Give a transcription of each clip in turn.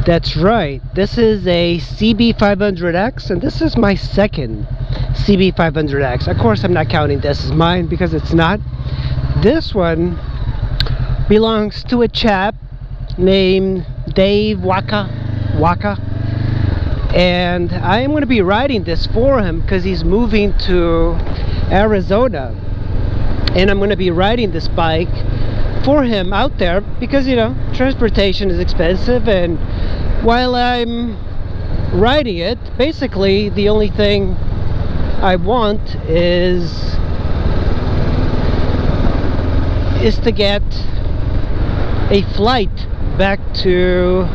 That's right. This is a Cb500x, and this is my second Cb500x. Of course, I'm not counting this as mine because it's not. This one belongs to a chap named Dave Waka, and I am going to be riding this for him because he's moving to Arizona, and I'm going to be riding this bike for him out there because, you know, transportation is expensive, and while I'm riding it, basically the only thing I want is to get a flight back to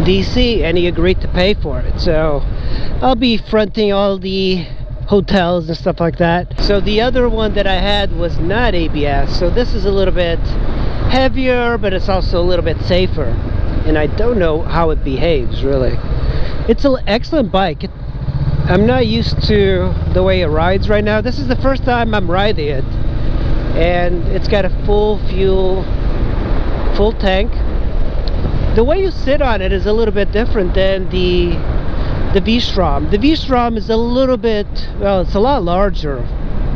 DC, and he agreed to pay for it. So I'll be fronting all the hotels and stuff like that. So the other one that I had was not ABS, so this is a little bit heavier, but it's also a little bit safer, and I don't know how it behaves really. It's an excellent bike. I'm not used to the way it rides right now. This is the first time I'm riding it, and it's got a full fuel, full tank. The way you sit on it is a little bit different than the V-Strom. The V-Strom is a little bit, well, it's a lot larger.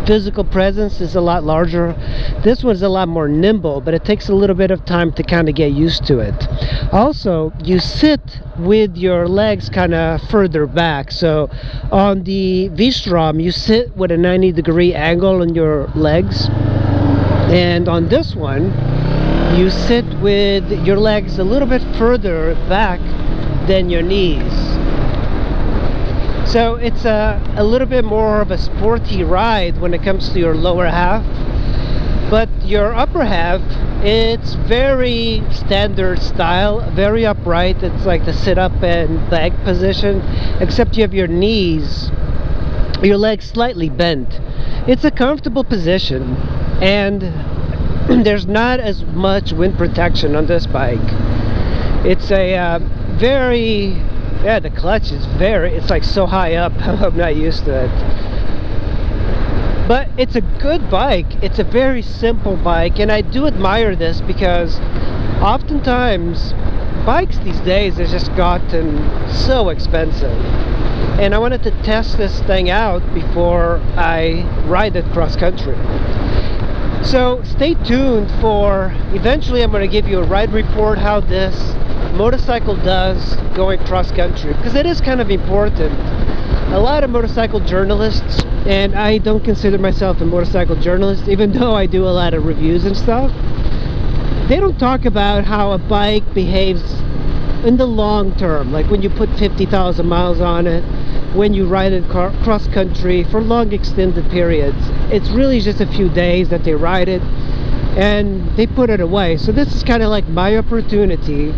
Physical presence is a lot larger. This one's a lot more nimble, but it takes a little bit of time to kind of get used to it. Also, you sit with your legs kind of further back. So on the V-Strom, you sit with a 90-degree angle on your legs, and on this one you sit with your legs a little bit further back than your knees. So it's a little bit more of a sporty ride when it comes to your lower half, but your upper half, it's very standard style, very upright. It's like the sit up and leg position, except you have your knees, your legs slightly bent. It's a comfortable position, and there's not as much wind protection on this bike. It's a very, yeah, the clutch is it's like so high up. I'm not used to it, but it's a good bike. It's a very simple bike, and I do admire this because oftentimes bikes these days have just gotten so expensive, and I wanted to test this thing out before I ride it cross country. So stay tuned for, eventually I'm going to give you a ride report how this motorcycle does going cross country, because it is kind of important. A lot of motorcycle journalists, and I don't consider myself a motorcycle journalist even though I do a lot of reviews and stuff, they don't talk about how a bike behaves in the long term, like when you put 50,000 miles on it, when you ride it cross country for long extended periods. It's really just a few days that they ride it and they put it away. So this is kind of like my opportunity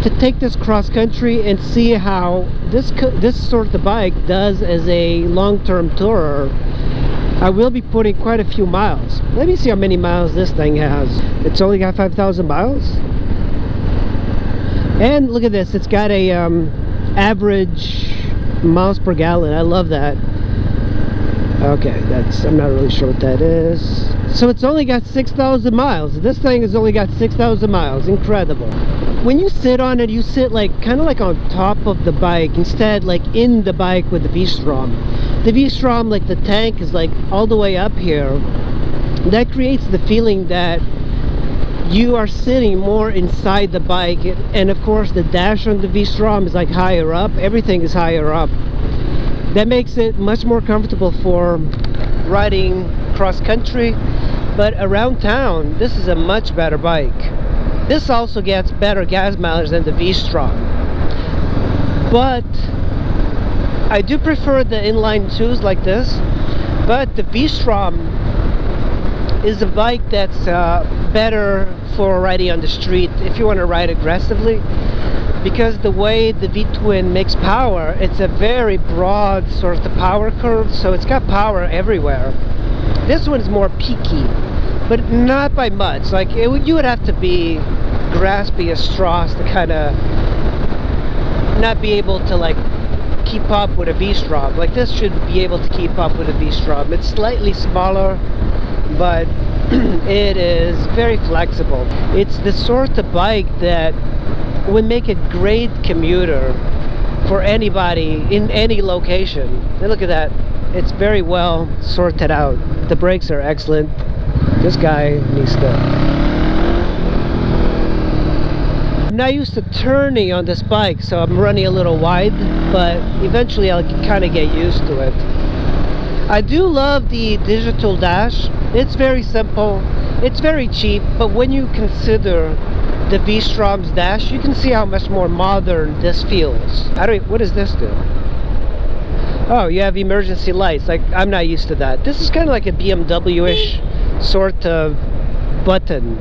to take this cross country and see how this sort of bike does as a long-term tourer. I will be putting quite a few miles. Let me see how many miles this thing has. It's only got 5,000 miles. And look at this, it's got a average miles per gallon. I love that. Okay, I'm not really sure what that is. So it's only got 6,000 miles. This thing has only got 6,000 miles. Incredible. When you sit on it, you sit like kind of like on top of the bike instead, like in the bike with the V-Strom. The V-Strom, like the tank is like all the way up here. That creates the feeling that you are sitting more inside the bike, and of course the dash on the V-Strom is like higher up. Everything is higher up. That makes it much more comfortable for riding cross country, but around town this is a much better bike. This also gets better gas mileage than the V-Strom, but I do prefer the inline twos like this. But the V-Strom is a bike that's better for riding on the street if you want to ride aggressively, because the way the V-twin makes power, it's a very broad sort of power curve, so it's got power everywhere. This one is more peaky, but not by much. Like you would have to be grasping at straws to kind of not be able to like keep up with a V-Strom. Like this should be able to keep up with a V-Strom. It's slightly smaller, but it is very flexible. It's the sort of bike that would make a great commuter for anybody in any location. And look at that, it's very well sorted out. The brakes are excellent. This guy needs to... I'm not used to turning on this bike, so I'm running a little wide, but eventually I'll kind of get used to it. I do love the digital dash. It's very simple, it's very cheap, but when you consider the V-Strom's dash, you can see how much more modern this feels. What does this do? Oh, you have emergency lights. Like, I'm not used to that. This is kind of like a BMW-ish sort of button.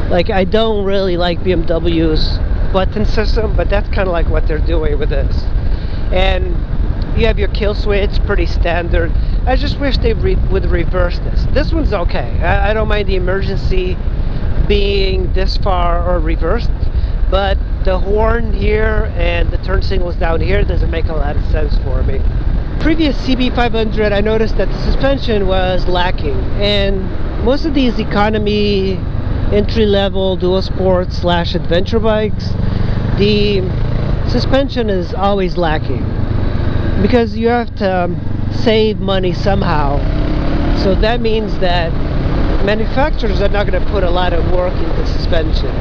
Like, I don't really like BMW's button system, but that's kind of like what they're doing with this. And you have your kill switch, pretty standard. I just wish they would reverse this. This one's okay. I don't mind the emergency being this far or reversed, but the horn here and the turn signals down here doesn't make a lot of sense for me. Previous Cb500, I noticed that the suspension was lacking, and most of these economy entry-level dual sport / adventure bikes, the suspension is always lacking because you have to save money somehow. So that means that manufacturers are not going to put a lot of work into suspension,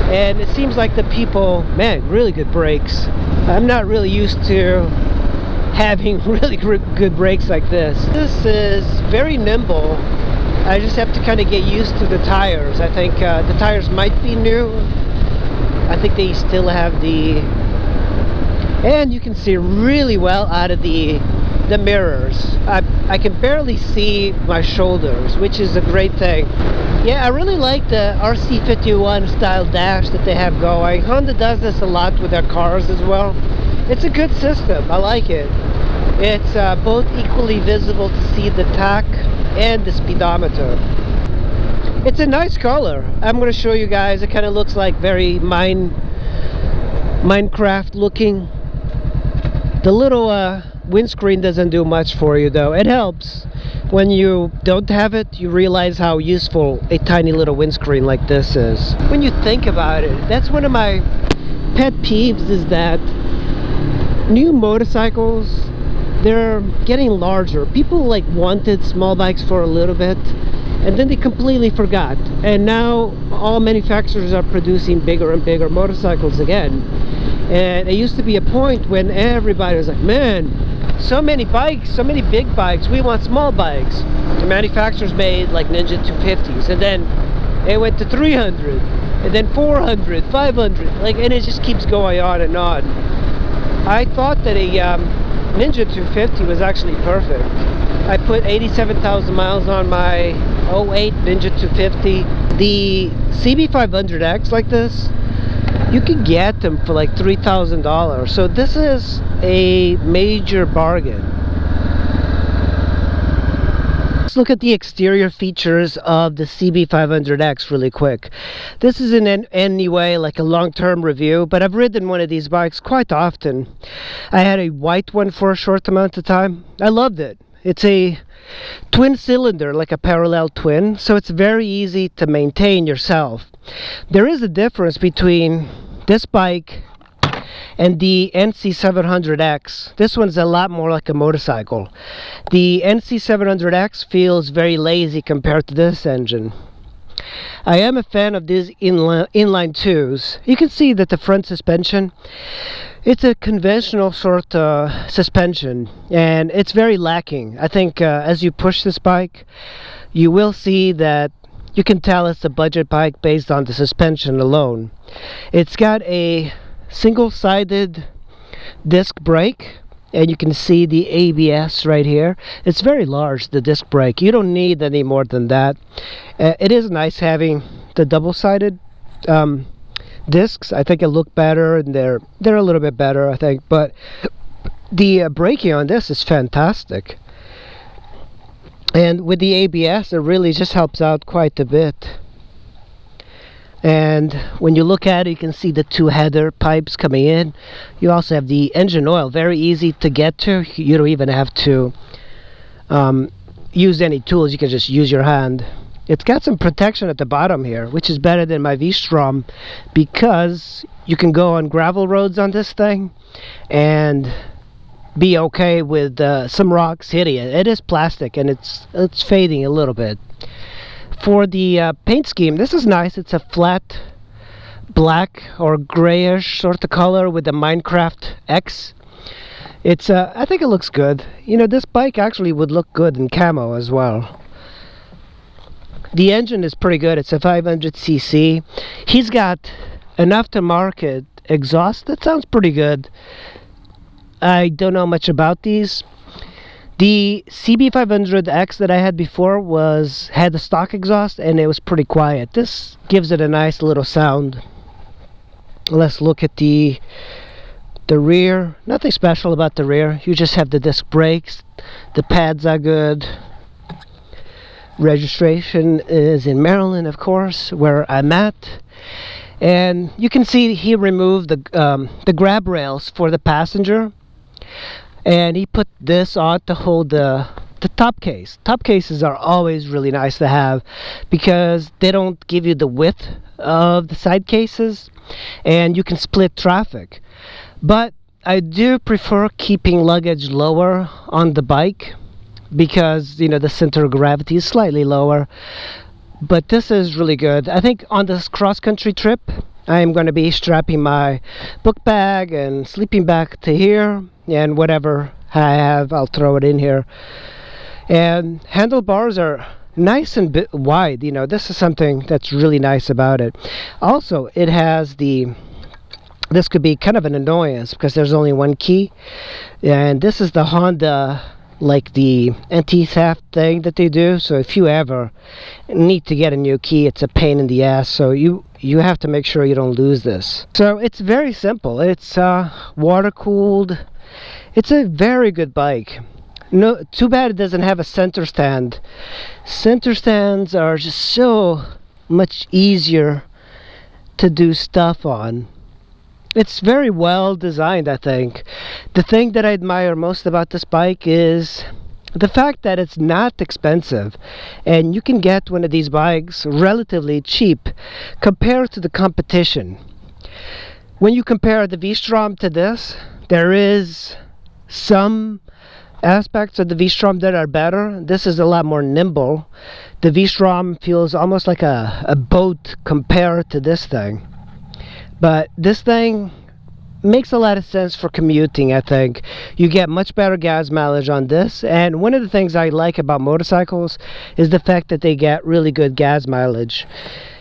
and it seems like the people, man, really good brakes. I'm not really used to having really good brakes like this. This is very nimble. I just have to kind of get used to the tires. I think the tires might be new. I think they still have the... And you can see really well out of the mirrors. I can barely see my shoulders, which is a great thing. Yeah, I really like the RC51 style dash that they have going. Honda does this a lot with their cars as well. It's a good system. I like it. It's both equally visible to see the tach and the speedometer. It's a nice color. I'm going to show you guys. It kind of looks like very Minecraft looking. The little windscreen doesn't do much for you though. It helps. When you don't have it, you realize how useful a tiny little windscreen like this is. When you think about it, that's one of my pet peeves, is that new motorcycles, they're getting larger. People like wanted small bikes for a little bit, and then they completely forgot, and now all manufacturers are producing bigger and bigger motorcycles again. And it used to be a point when everybody was like, man, so many bikes, so many big bikes, we want small bikes. The manufacturers made like Ninja 250s, and then it went to 300, and then 400, 500, like, and it just keeps going on and on. I thought that a Ninja 250 was actually perfect. I put 87,000 miles on my 08 Ninja 250. The Cb500x like this, you can get them for like $3,000. So this is a major bargain. Let's look at the exterior features of the Cb500x really quick. This isn't in any way like a long-term review, but I've ridden one of these bikes quite often. I had a white one for a short amount of time. I loved it. It's a twin cylinder, like a parallel twin, so it's very easy to maintain yourself. There is a difference between this bike and the NC700X. This one's a lot more like a motorcycle. The NC700X feels very lazy compared to this engine. I am a fan of these inline 2s. You can see that the front suspension, it's a conventional sort of suspension, and it's very lacking. I think as you push this bike, you will see that you can tell it's a budget bike based on the suspension alone. It's got a single-sided disc brake, and you can see the ABS right here. It's very large, the disc brake. You don't need any more than that. It is nice having the double-sided discs. I think it look better, and they're a little bit better, I think, but the braking on this is fantastic. And with the ABS, it really just helps out quite a bit. And when you look at it, you can see the two header pipes coming in. You also have the engine oil, very easy to get to. You don't even have to use any tools. You can just use your hand. It's got some protection at the bottom here, which is better than my V-Strom, because you can go on gravel roads on this thing and be okay with some rocks hitting it. It is plastic and it's fading a little bit. For the paint scheme, this is nice. It's a flat black or grayish sort of color with the Minecraft X. It's I think it looks good. You know, this bike actually would look good in camo as well. The engine is pretty good. It's a 500cc. He's got an aftermarket exhaust that sounds pretty good. I don't know much about these. The Cb500x that I had before had the stock exhaust and it was pretty quiet. This gives it a nice little sound. Let's look at the rear. Nothing special about the rear. You just have the disc brakes. The pads are good. Registration is in Maryland, of course, where I'm at. And you can see he removed the grab rails for the passenger. And he put this on to hold the top case. Top cases are always really nice to have because they don't give you the width of the side cases and you can split traffic. But I do prefer keeping luggage lower on the bike because, you know, the center of gravity is slightly lower. But this is really good. I think on this cross-country trip I am going to be strapping my book bag and sleeping bag to here, and whatever I have I'll throw it in here. And handlebars are nice and wide. You know, this is something that's really nice about it. Also, it has this could be kind of an annoyance because there's only one key, and this is the Honda, like the anti-theft thing that they do. So if you ever need to get a new key, it's a pain in the ass. So you have to make sure you don't lose this. So it's very simple. It's water cooled. It's a very good bike. No, too bad it doesn't have a center stand. Center stands are just so much easier to do stuff on. It's very well designed, I think. The thing that I admire most about this bike is the fact that it's not expensive, and you can get one of these bikes relatively cheap compared to the competition. When you compare the V-Strom to this, there is some aspects of the V-Strom that are better. This is a lot more nimble. The V-Strom feels almost like a boat compared to this thing. But this thing makes a lot of sense for commuting, I think. You get much better gas mileage on this. And one of the things I like about motorcycles is the fact that they get really good gas mileage.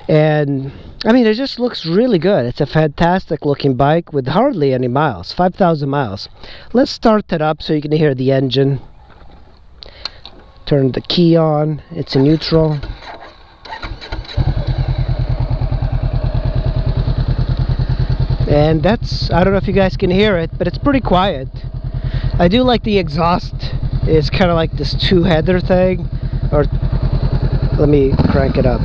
And I mean, it just looks really good. It's a fantastic looking bike with hardly any miles, 5,000 miles. Let's start it up so you can hear the engine. Turn the key on. It's in neutral. And that's, I don't know if you guys can hear it, but it's pretty quiet. I do like the exhaust. It's kind of like this two-header thing. Or let me crank it up.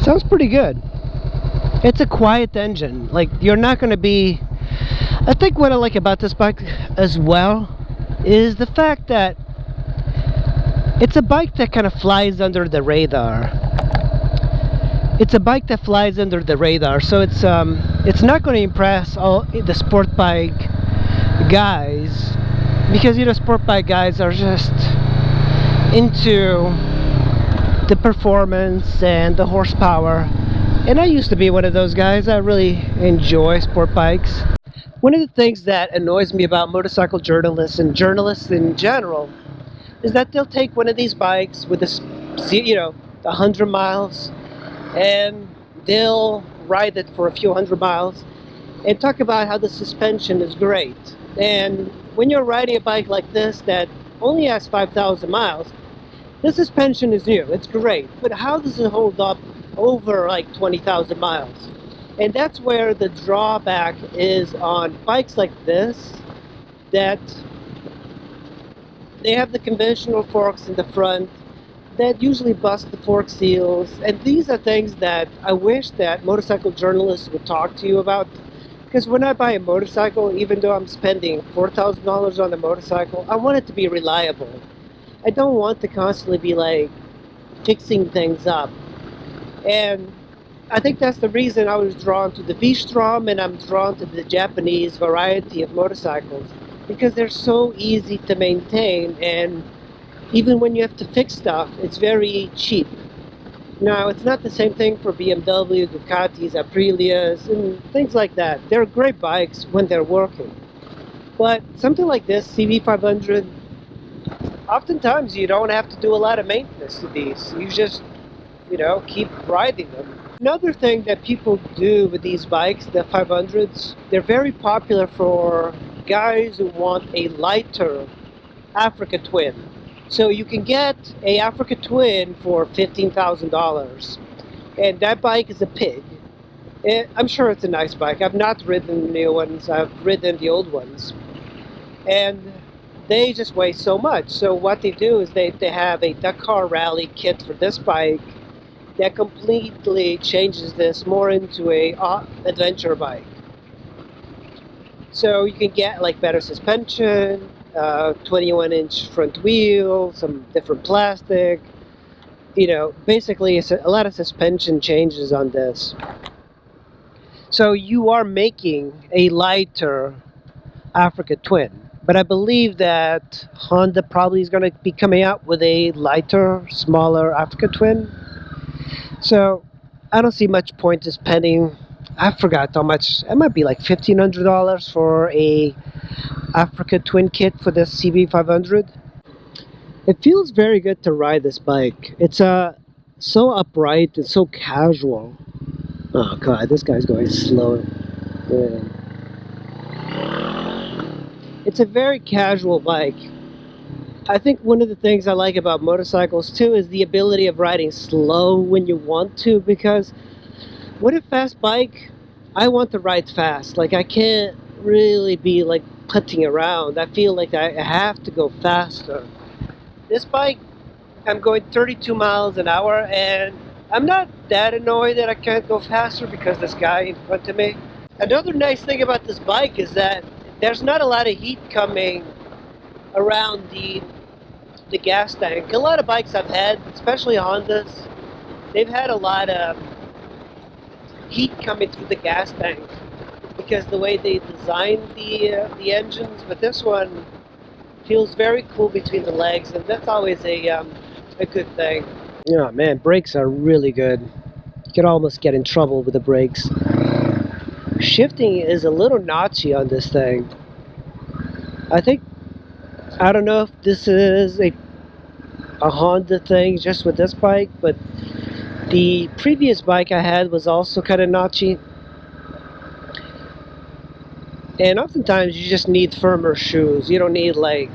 Sounds pretty good. It's a quiet engine. Like, you're not going to be... I think what I like about this bike as well is the fact that it's a bike that kind of flies under the radar. It's a bike that flies under the radar, so it's not going to impress all the sport bike guys, because, you know, sport bike guys are just into the performance and the horsepower, and I used to be one of those guys. I really enjoy sport bikes. One of the things that annoys me about motorcycle journalists and journalists in general is that they'll take one of these bikes with the 100 miles, and they'll ride it for a few hundred miles and talk about how the suspension is great. And when you're riding a bike like this that only has 5,000 miles, the suspension is new, it's great, but how does it hold up over like 20,000 miles? And that's where the drawback is on bikes like this, that they have the conventional forks in the front that usually bust the fork seals, and these are things that I wish that motorcycle journalists would talk to you about. Because when I buy a motorcycle, even though I'm spending $4,000 on the motorcycle, I want it to be reliable. I don't want to constantly be like fixing things up. And I think that's the reason I was drawn to the V-Strom, and I'm drawn to the Japanese variety of motorcycles, because they're so easy to maintain, and even when you have to fix stuff, it's very cheap. Now, it's not the same thing for BMW, Ducatis, Aprilias, and things like that. They're great bikes when they're working. But something like this, Cb500, oftentimes you don't have to do a lot of maintenance to these. You just, keep riding them. Another thing that people do with these bikes, the 500s, they're very popular for guys who want a lighter Africa Twin. So you can get a Africa Twin for $15,000, and that bike is a pig. I'm sure it's a nice bike. I've not ridden the new ones. I've ridden the old ones, and they just weigh so much. So what they do is they have a Dakar Rally kit for this bike that completely changes this more into a adventure bike. So you can get like better suspension, 21-inch front wheel, some different plastic. Basically it's a lot of suspension changes on this. So you are making a lighter Africa Twin. But I believe that Honda probably is going to be coming out with a lighter, smaller Africa Twin. So I don't see much point in spending, I forgot how much, it might be like $1,500 for a Africa Twin kit for this CB500. It feels very good to ride this bike. It's so upright and so casual. Oh god, this guy's going slow. Yeah. It's a very casual bike. I think one of the things I like about motorcycles too is the ability of riding slow when you want to, because with a fast bike, I want to ride fast. Like, I can't really be like putting around. I feel like I have to go faster. This bike, I'm going 32 miles an hour, and I'm not that annoyed that I can't go faster because this guy in front of me. Another nice thing about this bike is that there's not a lot of heat coming around the gas tank. A lot of bikes I've had, especially Hondas, they've had a lot of heat coming through the gas tank because the way they designed the engines. But this one feels very cool between the legs, and that's always a good thing. Yeah, man, brakes are really good. You could almost get in trouble with the brakes. Shifting is a little notchy on this thing. I don't know if this is a Honda thing just with this bike, but the previous bike I had was also kind of notchy. And oftentimes you just need firmer shoes. You don't need like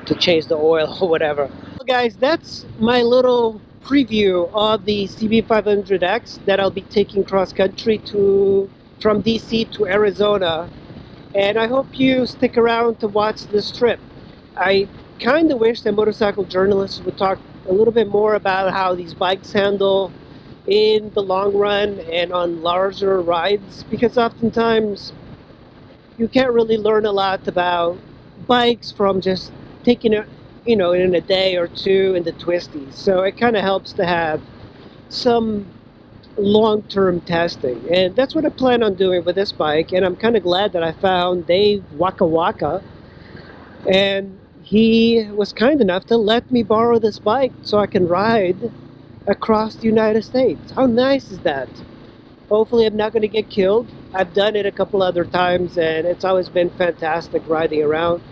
to change the oil or whatever. Well, guys, that's my little preview of the Cb500X that I'll be taking cross country from DC to Arizona. And I hope you stick around to watch this trip. I kind of wish that motorcycle journalists would talk a little bit more about how these bikes handle in the long run and on larger rides, because oftentimes you can't really learn a lot about bikes from just taking it, in a day or two in the twisties. So it kind of helps to have some long-term testing, and that's what I plan on doing with this bike. And I'm kind of glad that I found Dave Waka Waka, and he was kind enough to let me borrow this bike so I can ride across the United States. How nice is that? Hopefully I'm not going to get killed. I've done it a couple other times, and it's always been fantastic riding around.